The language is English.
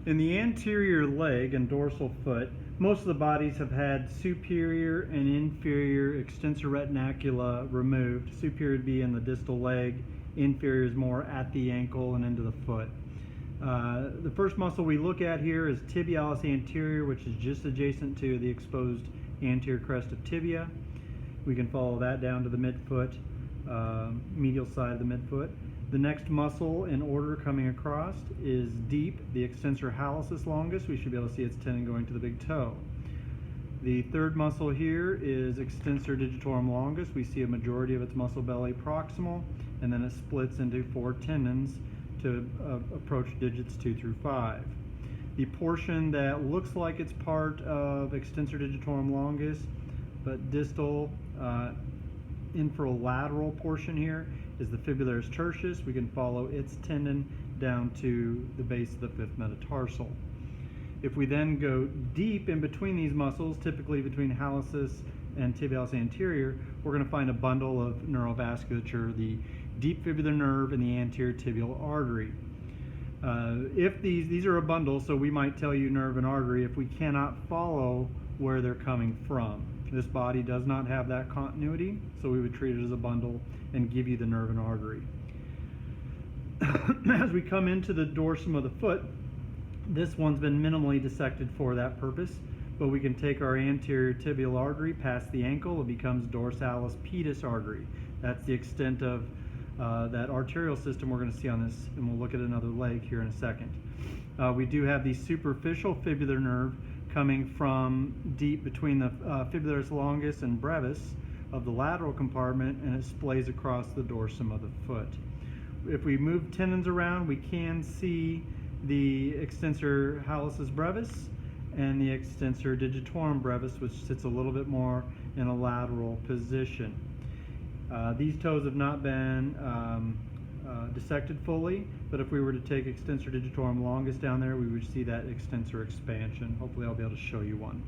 In the anterior leg and dorsal foot, most of the bodies have had superior and inferior extensor retinacula removed. Superior would be in the distal leg, inferior is more at the ankle and into the foot. The first muscle we look at here is tibialis anterior, which is just adjacent to the exposed anterior crest of tibia. We can follow that down to the midfoot, medial side of the midfoot. The next muscle in order coming across is deep, the extensor hallucis longus. We should be able to see its tendon going to the big toe. The third muscle here is extensor digitorum longus. We see a majority of its muscle belly proximal, and then it splits into 4 tendons to approach digits 2 through 5. The portion that looks like it's part of extensor digitorum longus, but distal inferolateral portion here is the fibularis tertius. We can follow its tendon down to the base of the 5th metatarsal. If we then go deep in between these muscles, typically between hallucis and tibialis anterior, we're going to find a bundle of neurovasculature, the deep fibular nerve and the anterior tibial artery. If these are a bundle, so we might tell you nerve and artery if we cannot follow where they're coming from. This body does not have that continuity, so we would treat it as a bundle and give you the nerve and artery. As we come into the dorsum of the foot, this one's been minimally dissected for that purpose, but we can take our anterior tibial artery past the ankle. It becomes dorsalis pedis artery. That's the extent of that arterial system we're going to see on this, and we'll look at another leg here in a second. We do have the superficial fibular nerve coming from deep between the fibularis longus and brevis of the lateral compartment, and it splays across the dorsum of the foot. If we move tendons around, we can see the extensor hallucis brevis and the extensor digitorum brevis, which sits a little bit more in a lateral position. These toes have not been dissected fully, but if we were to take extensor digitorum longus down there, we would see that extensor expansion. Hopefully I'll be able to show you one.